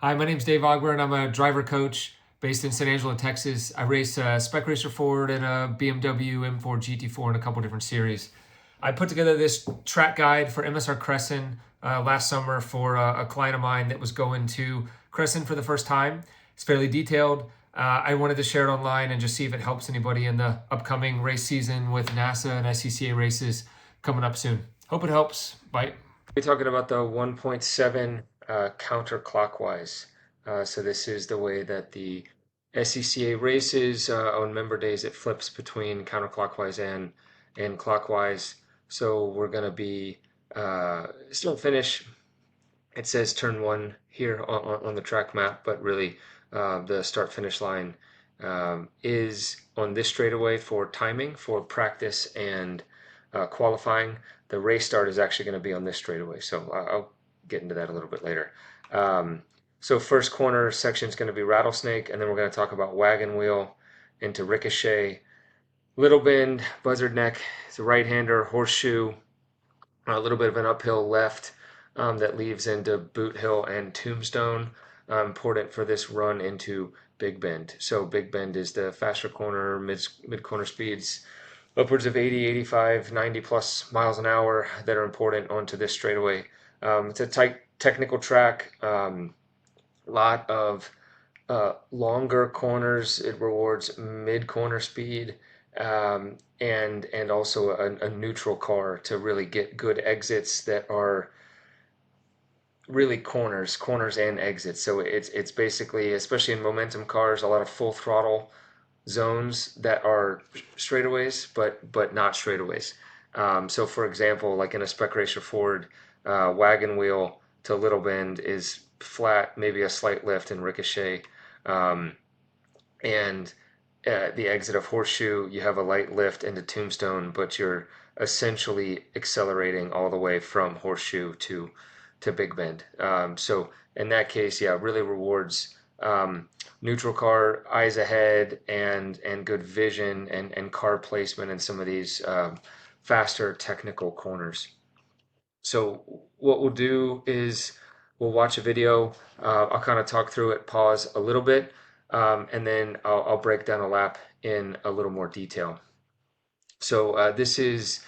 Hi, my name is Dave Ogber, and I'm a driver coach based in San Angelo, Texas. I race a Spec Racer Ford and a BMW M4 GT4 in a couple different series. I put together this track guide for MSR Cresson last summer for a client of mine that was going to Cresson for the first time. It's fairly detailed. I wanted to share it online and just see if it helps anybody in the upcoming race season with NASA and SCCA races coming up soon. Hope it helps. Bye. We're talking about the 1.7 counterclockwise. So this is the way that the SCCA races on member days. It flips between counterclockwise and clockwise. So we're going to be start finish. It says turn one here on the track map, but really the start finish line is on this straightaway for timing, for practice and qualifying. The race start is actually going to be on this straightaway, so I'll get into that a little bit later. So first corner section is going to be rattlesnake, and then we're going to talk about wagon wheel into ricochet, little bend, buzzard neck. It's a right-hander, horseshoe, a little bit of an uphill left that leaves into boot hill and tombstone. Important for this run into big bend. So big bend is the faster corner, mid corner speeds upwards of 80, 85, 90 plus miles an hour that are important onto this straightaway. It's a tight technical track, lot of longer corners. It rewards mid corner speed and also a neutral car to really get good exits that are really corners and exits. So it's basically, especially in momentum cars, a lot of full throttle zones that are straightaways, but not straightaways. So for example, like in a Spec Racer Ford, wagon wheel to little bend is flat, maybe a slight lift and ricochet. And the exit of horseshoe, you have a light lift into tombstone, but you're essentially accelerating all the way from horseshoe to big bend. So in that case, yeah, really rewards neutral car, eyes ahead, and good vision and car placement in some of these faster technical corners. So what we'll do is we'll watch a video. I'll kind of talk through it, pause a little bit, and then I'll break down a lap in a little more detail. So this is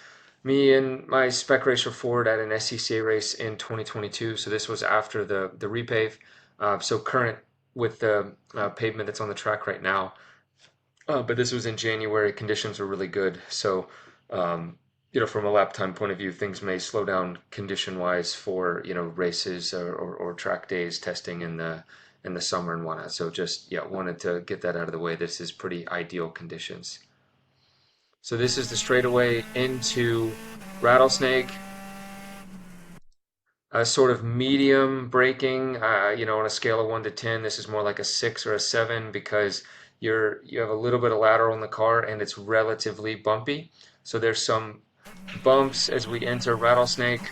me and my Spec Racer Ford at an SCCA race in 2022. So this was after the repave. So current with the pavement that's on the track right now. But this was in January. Conditions were really good. So from a lap time point of view, things may slow down condition-wise for races or track days, testing in the summer and whatnot. So just wanted to get that out of the way. This is pretty ideal conditions. So this is the straightaway into rattlesnake. A sort of medium braking, on a scale of 1 to 10, this is more like a 6 or a 7 because you have a little bit of lateral in the car and it's relatively bumpy. So there's some bumps as we enter rattlesnake.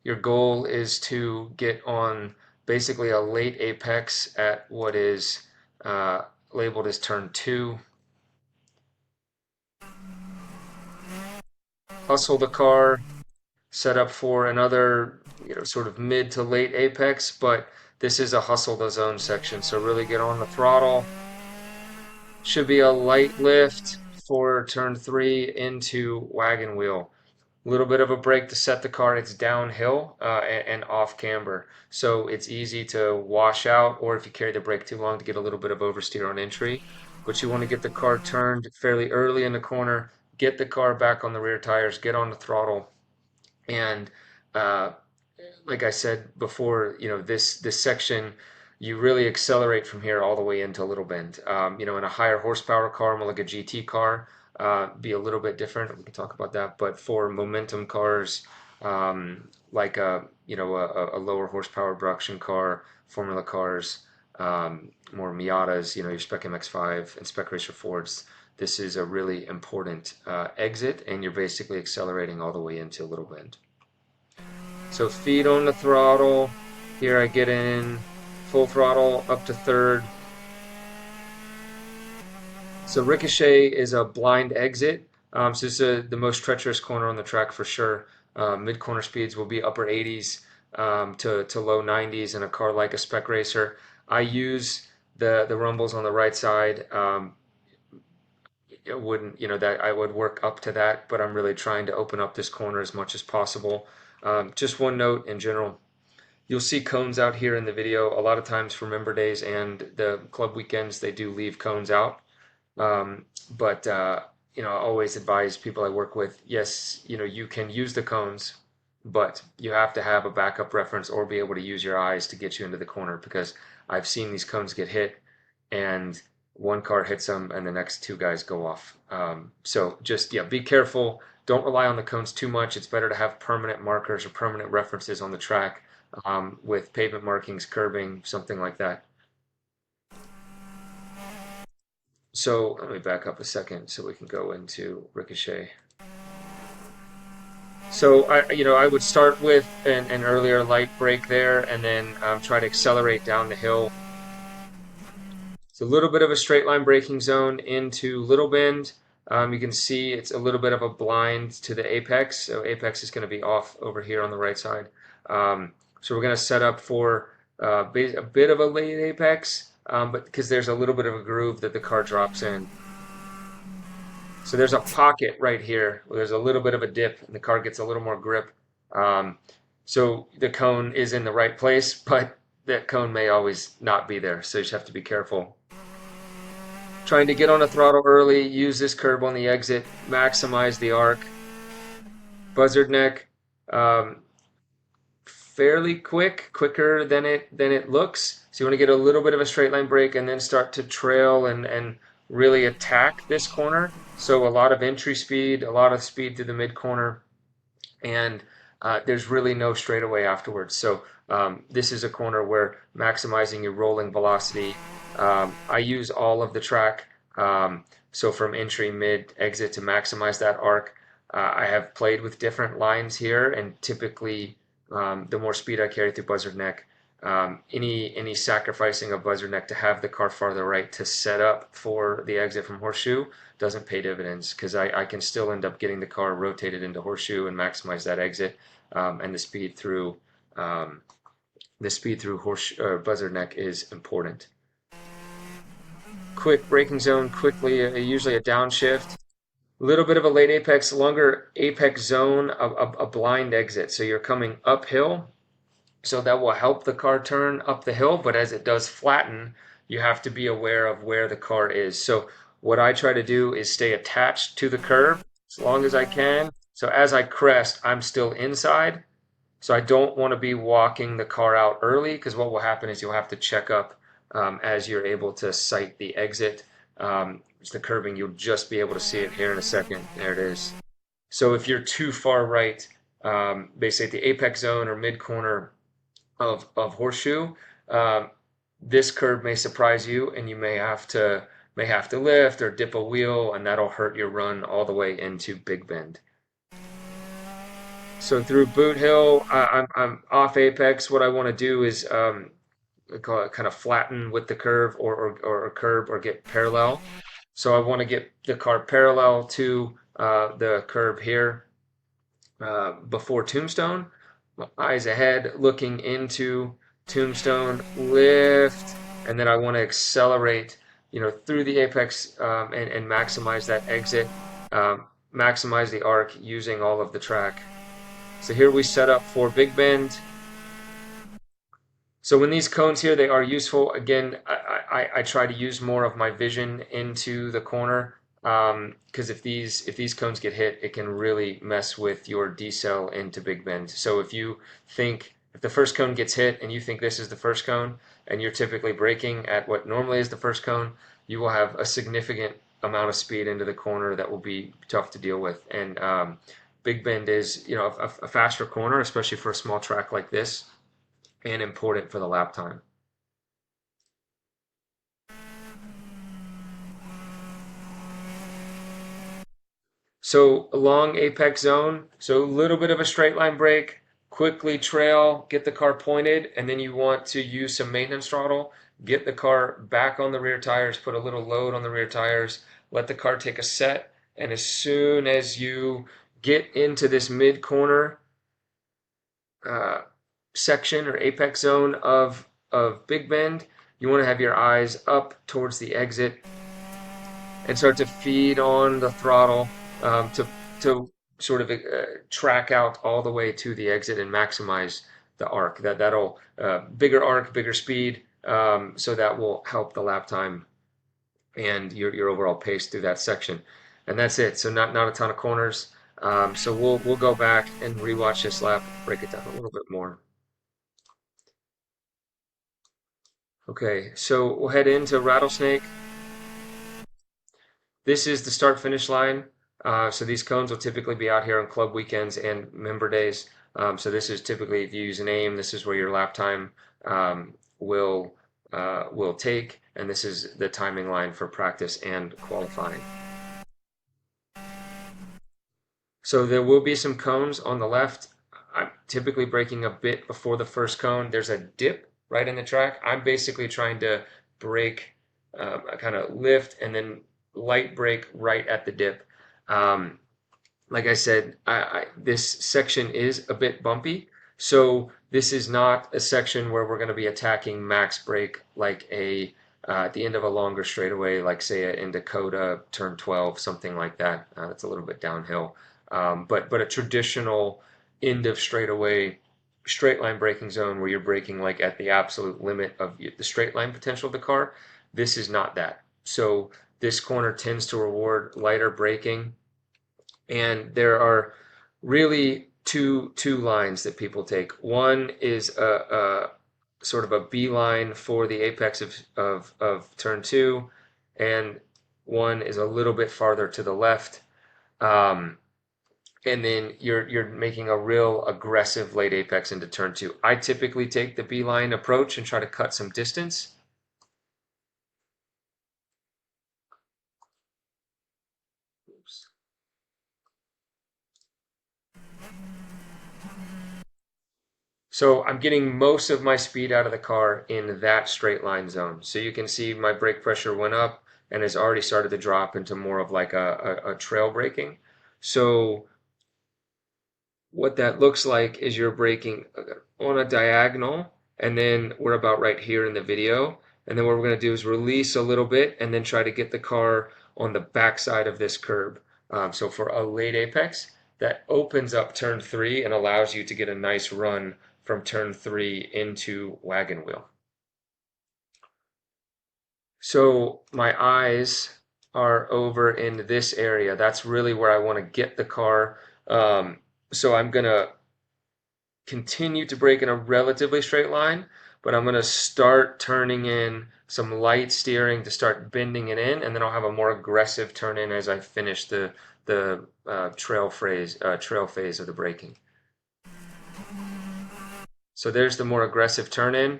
Your goal is to get on basically a late apex at what is labeled as turn 2. Hustle the car, set up for another sort of mid to late apex, but this is a hustle the zone section, so really get on the throttle. Should be a light lift for turn 3 into wagon wheel. A little bit of a brake to set the car. It's downhill and off camber, so it's easy to wash out, or if you carry the brake too long, to get a little bit of oversteer on entry. But you want to get the car turned fairly early in the corner, get the car back on the rear tires, get on the throttle, and like I said before, this section, you really accelerate from here all the way into Little Bend. In a higher horsepower car, more like a GT car, be a little bit different. We can talk about that. But for momentum cars, like a lower horsepower production car, Formula cars, more Miatas, your Spec MX-5 and Spec Racer Fords, this is a really important exit, and you're basically accelerating all the way into Little Bend. So feet on the throttle. Here I get in full throttle up to third. So ricochet is a blind exit. So this is the most treacherous corner on the track for sure. Mid corner speeds will be upper 80s. to low 90s in a car like a Spec Racer. I use the rumbles on the right side. It wouldn't, that I would work up to that, but I'm really trying to open up this corner as much as possible. Just one note in general. You'll see cones out here in the video. A lot of times for member days and the club weekends, they do leave cones out. But I always advise people I work with, yes, you can use the cones, but you have to have a backup reference or be able to use your eyes to get you into the corner, because I've seen these cones get hit and one car hits them and the next two guys go off. So just, yeah, be careful. Don't rely on the cones too much. It's better to have permanent markers or permanent references on the track, with pavement markings, curbing, something like that. So let me back up a second so we can go into ricochet. So I would start with an earlier light brake there, and then try to accelerate down the hill. It's a little bit of a straight line braking zone into Little Bend. You can see it's a little bit of a blind to the apex, so apex is going to be off over here on the right side. So we're going to set up for a bit of a late apex, but because there's a little bit of a groove that the car drops in. So there's a pocket right here where there's a little bit of a dip and the car gets a little more grip. So the cone is in the right place, but that cone may always not be there. So you just have to be careful. Trying to get on a throttle early, use this curb on the exit, maximize the arc. Buzzard neck, fairly quicker than it looks. So you want to get a little bit of a straight line brake and then start to trail and really attack this corner. So a lot of entry speed, a lot of speed through the mid corner, and there's really no straightaway afterwards. So this is a corner where maximizing your rolling velocity. I use all of the track, so from entry, mid, exit to maximize that arc. I have played with different lines here, and typically the more speed I carry through Buzzard Neck, any sacrificing of Buzzard Neck to have the car farther right to set up for the exit from Horseshoe doesn't pay dividends, because I can still end up getting the car rotated into Horseshoe and maximize that exit, and the speed through Buzzard Neck is important. Quick braking zone, quickly, usually a downshift. A little bit of a late apex, longer apex zone, a blind exit. So you're coming uphill, so that will help the car turn up the hill, but as it does flatten, you have to be aware of where the car is. So what I try to do is stay attached to the curb as long as I can. So as I crest, I'm still inside. So I don't want to be walking the car out early, because what will happen is you'll have to check up as you're able to sight the exit. It's the curbing, you'll just be able to see it here in a second. There it is. So if you're too far right, basically at the apex zone or mid corner of Horseshoe, this curb may surprise you, and you may have to lift or dip a wheel, and that'll hurt your run all the way into Big Bend. So through Boot Hill, I'm off apex. What I want to do is call it kind of flatten with the curve, or curb, or get parallel. So I want to get the car parallel to the curb here before Tombstone. Eyes ahead, looking into Tombstone, lift, and then I want to accelerate, through the apex, and maximize that exit, maximize the arc using all of the track. So here we set up for Big Bend. So when these cones here, they are useful. Again, I try to use more of my vision into the corner, because if these cones get hit, it can really mess with your decel into Big Bend. So if the first cone gets hit and you think this is the first cone, and you're typically braking at what normally is the first cone, you will have a significant amount of speed into the corner that will be tough to deal with. And Big Bend is, a faster corner, especially for a small track like this, and important for the lap time. So along apex zone, so a little bit of a straight line brake, quickly trail, get the car pointed, and then you want to use some maintenance throttle, get the car back on the rear tires, put a little load on the rear tires, let the car take a set, and as soon as you get into this mid corner, section or apex zone of Big Bend, you want to have your eyes up towards the exit and start to feed on the throttle to sort of track out all the way to the exit and maximize the arc. That'll bigger arc, bigger speed, so that will help the lap time and your overall pace through that section. And that's it. So not a ton of corners. So we'll go back and rewatch this lap, break it down a little bit more. Okay, so we'll head into Rattlesnake. This is the start finish line. So these cones will typically be out here on club weekends and member days. So this is typically, if you use an aim, this is where your lap time will take, and this is the timing line for practice and qualifying. So there will be some cones on the left. I'm typically braking a bit before the first cone. There's a dip right in the track. I'm basically trying to brake, kind of lift and then light brake right at the dip. Like I said, this section is a bit bumpy. So this is not a section where we're going to be attacking max brake like at the end of a longer straightaway, like say in Dakota, turn 12, something like that. That's a little bit downhill. But a traditional end of straightaway straight line braking zone where you're braking like at the absolute limit of the straight line potential of the car, this is not that. So this corner tends to reward lighter braking, and there are really two lines that people take. One is a sort of a B line for the apex of turn 2, and one is a little bit farther to the left. And then you're making a real aggressive late apex into turn 2. I typically take the B line approach and try to cut some distance. Oops. So I'm getting most of my speed out of the car in that straight line zone. So you can see my brake pressure went up and has already started to drop into more of like a trail braking. So what that looks like is you're braking on a diagonal, and then we're about right here in the video. And then what we're going to do is release a little bit and then try to get the car on the backside of this curb. So for a late apex, that opens up turn 3 and allows you to get a nice run from turn 3 into wagon wheel. So my eyes are over in this area. That's really where I want to get the car. So I'm going to continue to brake in a relatively straight line, but I'm going to start turning in some light steering to start bending it in, and then I'll have a more aggressive turn in as I finish the trail phase of the braking. So there's the more aggressive turn in.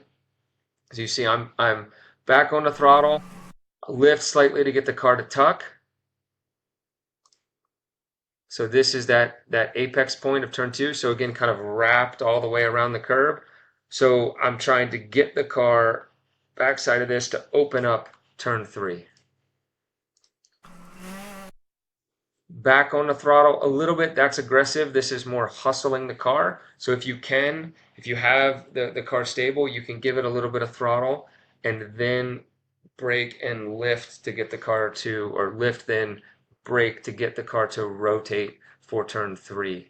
As you see, I'm back on the throttle, lift slightly to get the car to tuck. So this is that apex point of turn 2. So again, kind of wrapped all the way around the curb. So I'm trying to get the car backside of this to open up turn 3. Back on the throttle a little bit. That's aggressive. This is more hustling the car. So if you have the car stable, you can give it a little bit of throttle and then brake and lift to get the car to, or lift then brake to get the car to rotate for turn 3.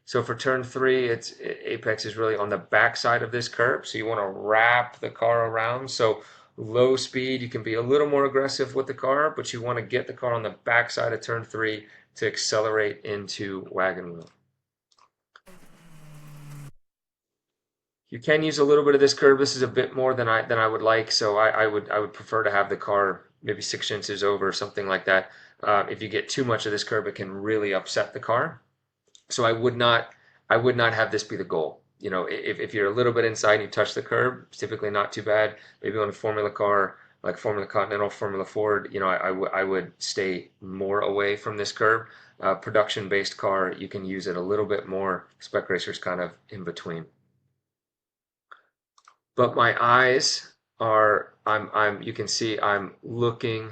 So for turn 3, apex is really on the back side of this curb. So you want to wrap the car around. So low speed, you can be a little more aggressive with the car, but you want to get the car on the back side of turn 3 to accelerate into wagon wheel. You can use a little bit of this curve. This is a bit more than I would like, so I would prefer to have the car maybe 6 inches over, something like that. If you get too much of this curve, it can really upset the car. So I would not have this be the goal. You know, if you're a little bit inside and you touch the curb, it's typically not too bad. Maybe on a Formula car like Formula Continental, Formula Ford, you know, I would stay more away from this curb. Production-based car, you can use it a little bit more. Spec Racer's kind of in between. But my eyes are, you can see I'm looking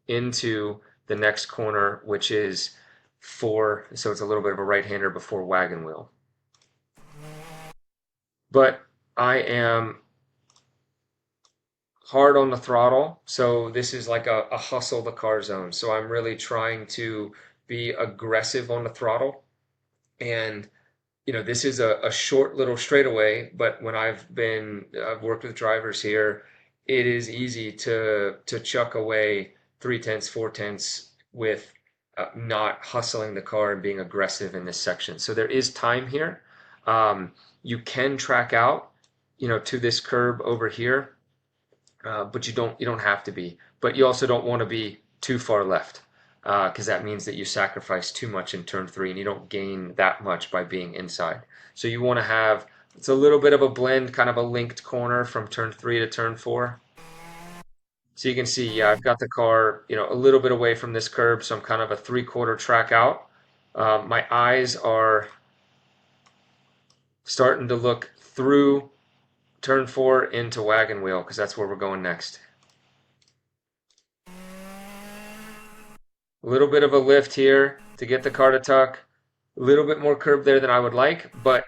into the next corner, which is so it's a little bit of a right-hander before wagon wheel. but I am hard on the throttle. So this is like a hustle the car zone. So I'm really trying to be aggressive on the throttle. And, this is a short little straightaway, but when I've worked with drivers here, it is easy to chuck away 3/10, 4/10 with not hustling the car and being aggressive in this section. So there is time here. You can track out, to this curb over here, but you don't have to be. But you also don't want to be too far left, because that means that you sacrifice too much in turn 3 and you don't gain that much by being inside. So you want to have, it's a little bit of a blend, kind of a linked corner from turn 3 to turn 4. So you can see, yeah, I've got the car, a little bit away from this curb, so I'm kind of a 3/4 track out. My eyes are starting to look through turn 4 into wagon wheel, because that's where we're going next. A little bit of a lift here to get the car to tuck. A little bit more curb there than I would like, but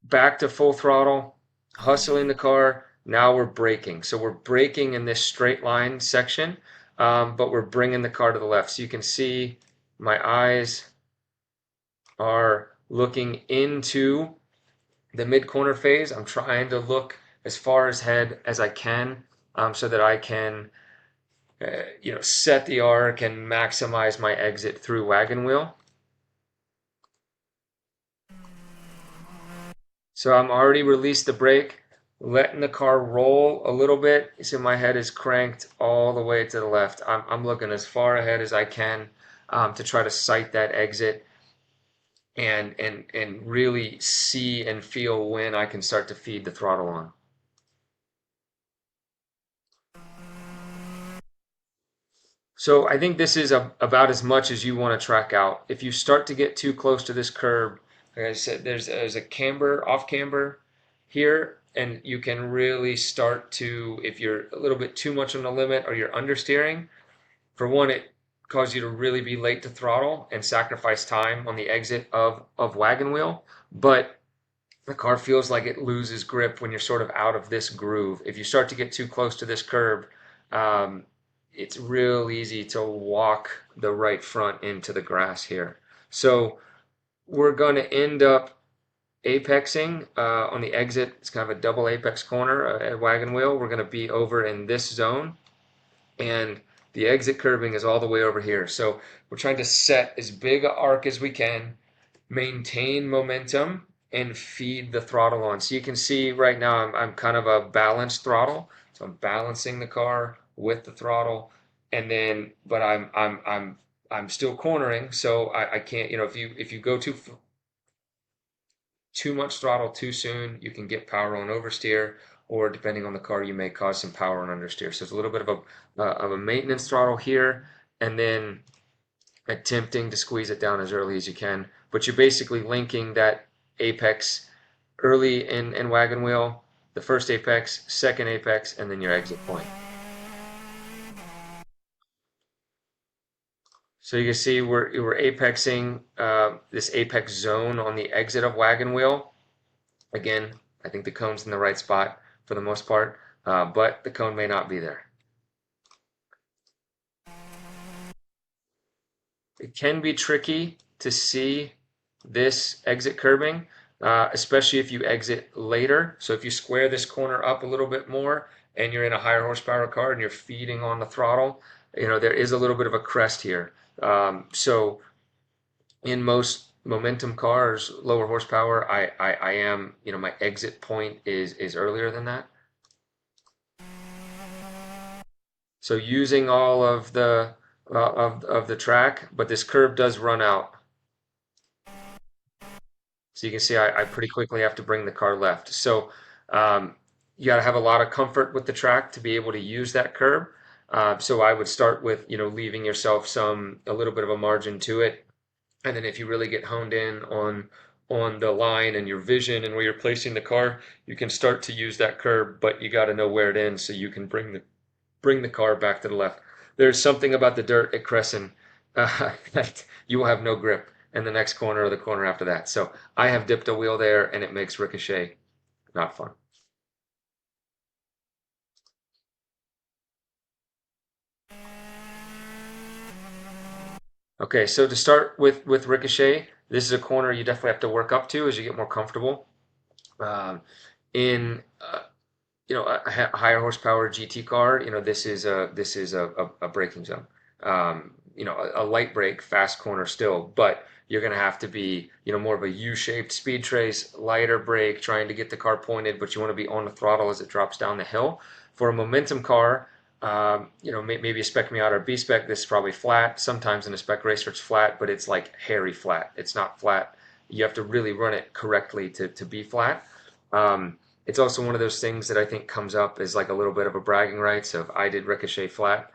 back to full throttle, hustling the car. Now we're braking. So we're braking in this straight line section, but we're bringing the car to the left. So you can see my eyes are looking into the mid-corner phase. I'm trying to look as far ahead as I can, so that I can set the arc and maximize my exit through wagon wheel. So I'm already released the brake, letting the car roll a little bit. You see my head is cranked all the way to the left. I'm looking as far ahead as I can, to try to sight that exit and really see and feel when I can start to feed the throttle on. So I think this is about as much as you want to track out. If you start to get too close to this curb, like I said, there's a camber, off camber here, and you can really start to, if you're a little bit too much on the limit or you're understeering, for one, it causes you to really be late to throttle and sacrifice time on the exit of wagon wheel. But the car feels like it loses grip when you're sort of out of this groove. If you start to get too close to this curb, it's real easy to walk the right front into the grass here. So we're going to end up apexing on the exit. It's kind of a double apex corner at wagon wheel. We're going to be over in this zone, and the exit curbing is all the way over here. So we're trying to set as big an arc as we can, maintain momentum, and feed the throttle on. So you can see right now I'm kind of a balanced throttle. So I'm balancing the car with the throttle, and then but I'm still cornering, so I can't, if you go too much throttle too soon, you can get power on oversteer, or depending on the car, you may cause some power on understeer. So it's a little bit of a maintenance throttle here, and then attempting to squeeze it down as early as you can. But you're basically linking that apex early in wagon wheel, the first apex, second apex, and then your exit point. So you can see we're apexing this apex zone on the exit of wagon wheel. Again, I think the cone's in the right spot for the most part, but the cone may not be there. It can be tricky to see this exit curbing, especially if you exit later. So if you square this corner up a little bit more and you're in a higher horsepower car and you're feeding on the throttle, there is a little bit of a crest here. So in most momentum cars, lower horsepower, I am, my exit point is earlier than that. So using all of the track, but this curve does run out. So you can see I pretty quickly have to bring the car left. So you got to have a lot of comfort with the track to be able to use that curb. So I would start with, leaving yourself a little bit of a margin to it. And then if you really get honed in on the line and your vision and where you're placing the car, you can start to use that curb, but you got to know where it ends so you can bring the car back to the left. There's something about the dirt at Cresson that you will have no grip in the next corner or the corner after that. So I have dipped a wheel there, and it makes ricochet not fun. Okay, so to start with ricochet, this is a corner you definitely have to work up to as you get more comfortable. In a higher horsepower GT car, this is a braking zone. A light brake, fast corner still, but you're going to have to be, more of a U-shaped speed trace, lighter brake, trying to get the car pointed, but you want to be on the throttle as it drops down the hill. For a momentum car, maybe a Spec Miata or B-Spec, this is probably flat. Sometimes in a Spec Racer it's flat, but it's like hairy flat. It's not flat. You have to really run it correctly to be flat. It's also one of those things that I think comes up as like a little bit of a bragging rights of I did ricochet flat.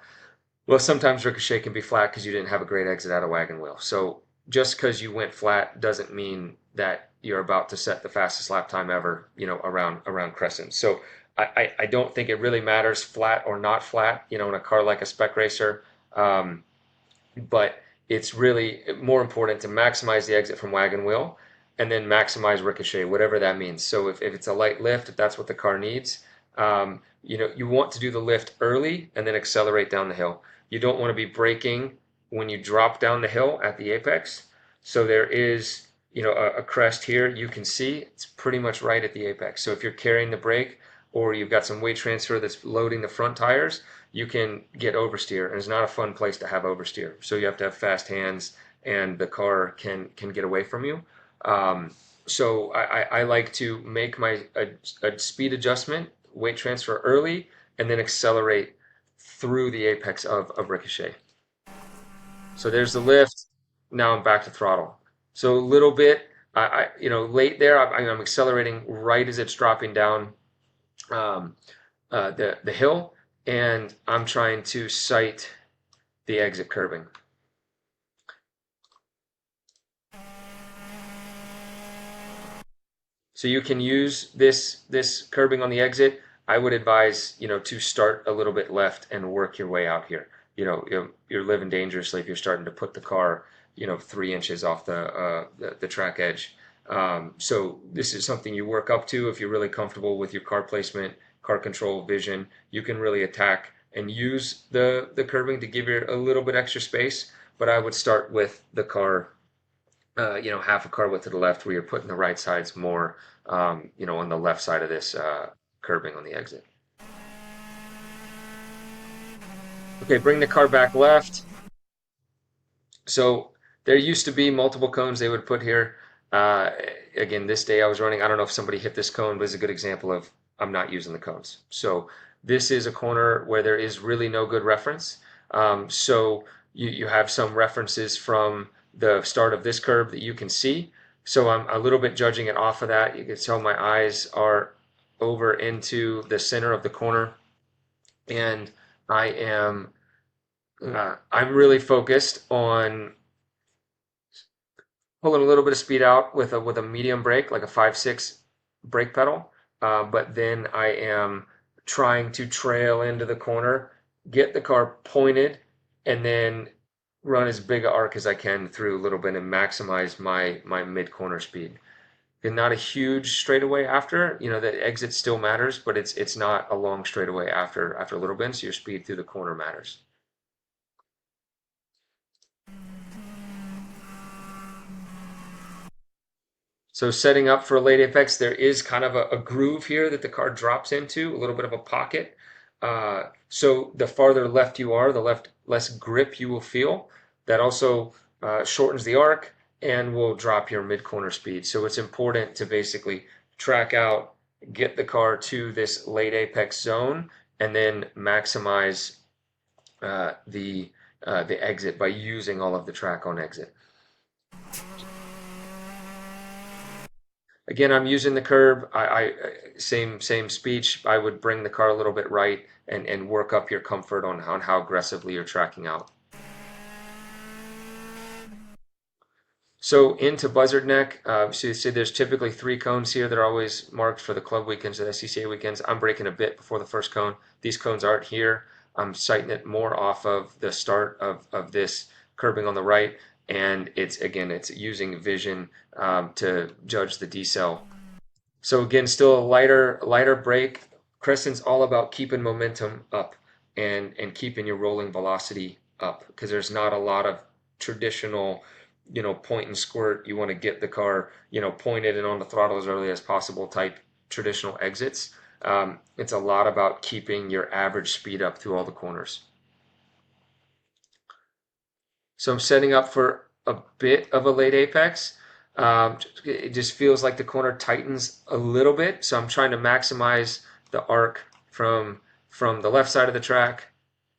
Well, sometimes ricochet can be flat because you didn't have a great exit out of wagon wheel. So just because you went flat doesn't mean that you're about to set the fastest lap time ever, around Cresson. So I don't think it really matters flat or not flat, in a car like a Spec Racer. But it's really more important to maximize the exit from wagon wheel and then maximize ricochet, whatever that means. So if it's a light lift, if that's what the car needs, you want to do the lift early and then accelerate down the hill. You don't want to be braking when you drop down the hill at the apex. So there is, a crest here you can see. It's pretty much right at the apex. So if you're carrying the brake or you've got some weight transfer that's loading the front tires, you can get oversteer, and it's not a fun place to have oversteer. So you have to have fast hands, and the car can get away from you. So I like to make a speed adjustment, weight transfer early, and then accelerate through the apex of ricochet. So there's the lift. Now I'm back to throttle. So a little bit, late there, I'm accelerating right as it's dropping down the hill, and I'm trying to sight the exit curbing. So you can use this curbing on the exit. I would advise, to start a little bit left and work your way out here. You're living dangerously if you're starting to put the car, 3 inches off the track edge. So this is something you work up to if you're really comfortable with your car placement, car control, vision. You can really attack and use the curbing to give you a little bit extra space. But I would start with the car, half a car width to the left, where you're putting the right sides more, on the left side of this curbing on the exit. Okay, bring the car back left. So there used to be multiple cones they would put here. Again, this day I was running, I don't know if somebody hit this cone, but it's a good example of I'm not using the cones. So this is a corner where there is really no good reference. So you have some references from the start of this curve that you can see. So I'm a little bit judging it off of that. You can tell my eyes are over into the center of the corner, and I'm really focused on pulling a little bit of speed out with a medium brake, like a 5/6 brake pedal. But then I am trying to trail into the corner, get the car pointed, and then run as big an arc as I can through a little bit and maximize my mid corner speed. And not a huge straightaway after, the exit still matters, but it's not a long straightaway after a little bit, so your speed through the corner matters. So setting up for a late apex, there is kind of a groove here that the car drops into, a little bit of a pocket. So the farther left you are, the less grip you will feel. That also shortens the arc and will drop your mid-corner speed. So it's important to basically track out, get the car to this late apex zone, and then maximize the exit by using all of the track on exit. Again, I'm using the curb. Same speech. I would bring the car a little bit right and work up your comfort on how aggressively you're tracking out. So into buzzard neck, so you see there's typically 3 cones here that are always marked for the club weekends or the SCCA weekends. I'm braking a bit before the first cone. These cones aren't here. I'm sighting it more off of the start of this curbing on the right, and it's using vision to judge the decel. So again, still a lighter brake. Cresson's all about keeping momentum up and keeping your rolling velocity up because there's not a lot of traditional, point and squirt. You want to get the car, pointed and on the throttle as early as possible type traditional exits. It's a lot about keeping your average speed up through all the corners. So I'm setting up for a bit of a late apex. It just feels like the corner tightens a little bit, so I'm trying to maximize the arc from the left side of the track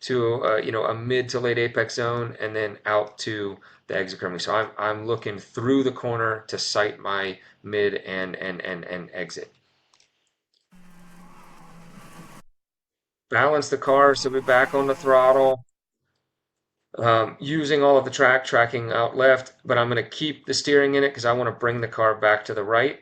to a mid to late apex zone, and then out to the exit curving. So I'm looking through the corner to sight my mid and exit. Balance the car so we're back on the throttle. Using all of the tracking out left, but I'm going to keep the steering in it because I want to bring the car back to the right.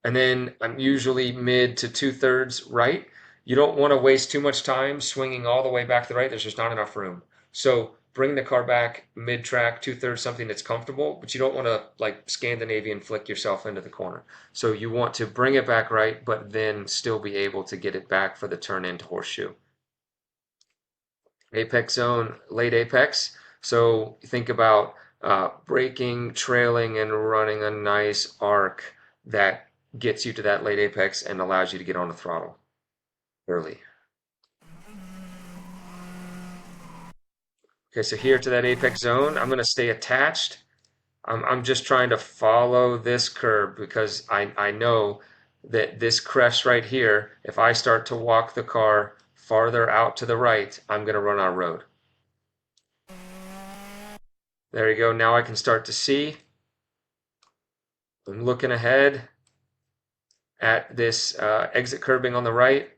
And then I'm usually mid to 2/3 right. You don't want to waste too much time swinging all the way back to the right. There's just not enough room. So bring the car back mid track, 2/3, something that's comfortable, but you don't want to like Scandinavian flick yourself into the corner. So you want to bring it back right, but then still be able to get it back for the turn into horseshoe. Apex zone, late apex. So think about braking, trailing, and running a nice arc that gets you to that late apex and allows you to get on the throttle early. Okay, so here to that apex zone, I'm going to stay attached. I'm just trying to follow this curb because I know that this crest right here, if I start to walk the car farther out to the right, I'm going to run our road. There you go. Now I can start to see. I'm looking ahead at this exit curbing on the right,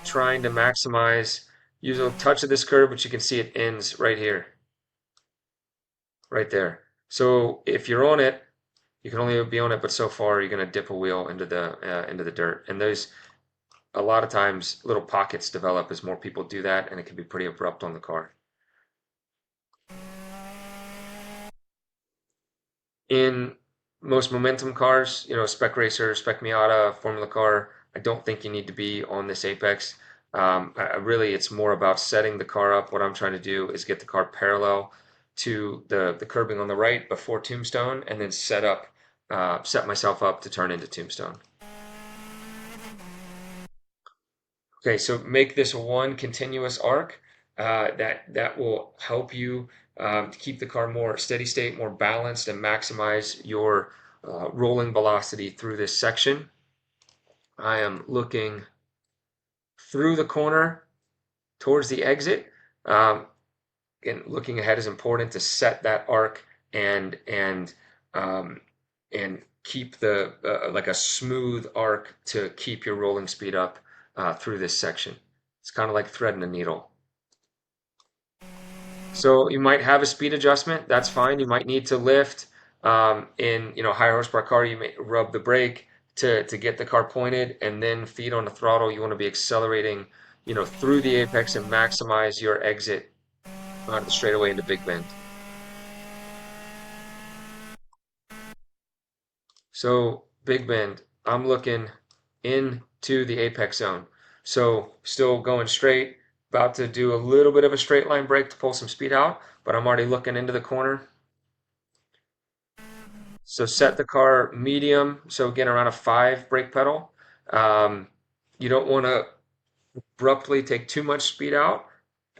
trying to maximize, use a touch of this curb, but you can see it ends right here, right there. So if you're on it, you can only be on it, but so far you're going to dip a wheel into the dirt. And there's a lot of times little pockets develop as more people do that, and it can be pretty abrupt on the car. In most momentum cars, Spec Racer, Spec Miata, Formula car, I don't think you need to be on this apex. Really, it's more about setting the car up. What I'm trying to do is get the car parallel to the curbing on the right before Tombstone, and then set myself up to turn into Tombstone. Okay, so make this one continuous arc. That will help you to keep the car more steady state, more balanced, and maximize your rolling velocity through this section. I am looking through the corner towards the exit. Again, looking ahead is important to set that arc and keep the like a smooth arc to keep your rolling speed up through this section. It's kind of like threading a needle. So you might have a speed adjustment. That's fine. You might need to lift. In higher horsepower car, you may rub the brake to get the car pointed and then feed on the throttle. You want to be accelerating, through the apex and maximize your exit on the straightaway into Big Bend. So Big Bend, I'm looking into the apex zone. So still going straight, about to do a little bit of a straight line brake to pull some speed out, but I'm already looking into the corner. So set the car medium. So again, around a 5 brake pedal. You don't want to abruptly take too much speed out,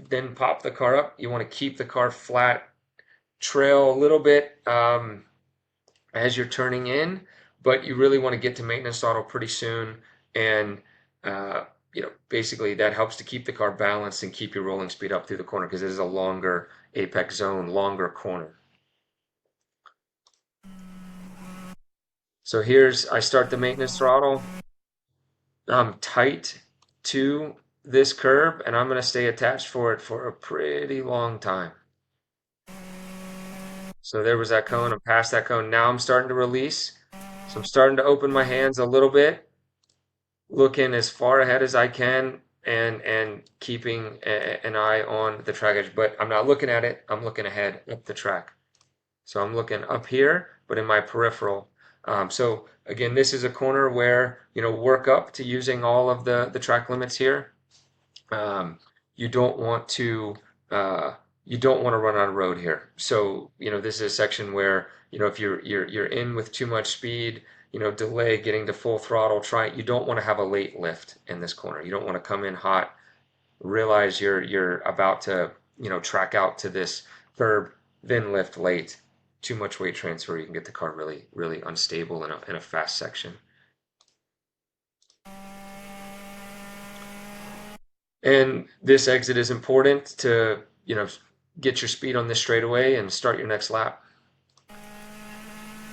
then pop the car up. You want to keep the car flat, trail a little bit as you're turning in, but you really want to get to maintenance throttle pretty soon. And basically that helps to keep the car balanced and keep your rolling speed up through the corner because it is a longer apex zone, longer corner. So I start the maintenance throttle. I'm tight to this curb and I'm going to stay attached for it for a pretty long time. So there was that cone. I'm past that cone. Now I'm starting to release. So I'm starting to open my hands a little bit, looking as far ahead as I can and keeping an eye on the track edge. But I'm not looking at it. I'm looking ahead up the track. So I'm looking up here, but in my peripheral. So again, this is a corner where, work up to using all of the track limits here. Um, you don't want to uh, you don't want to run on road here. So, this is a section where, if you're in with too much speed, delay getting to full throttle, you don't want to have a late lift in this corner. You don't want to come in hot, realize you're about to, track out to this curb, then lift late. Too much weight transfer, you can get the car really, really unstable in a fast section. And this exit is important to, get your speed on this straightaway and start your next lap.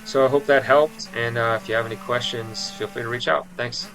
So I hope that helped. And if you have any questions, feel free to reach out. Thanks.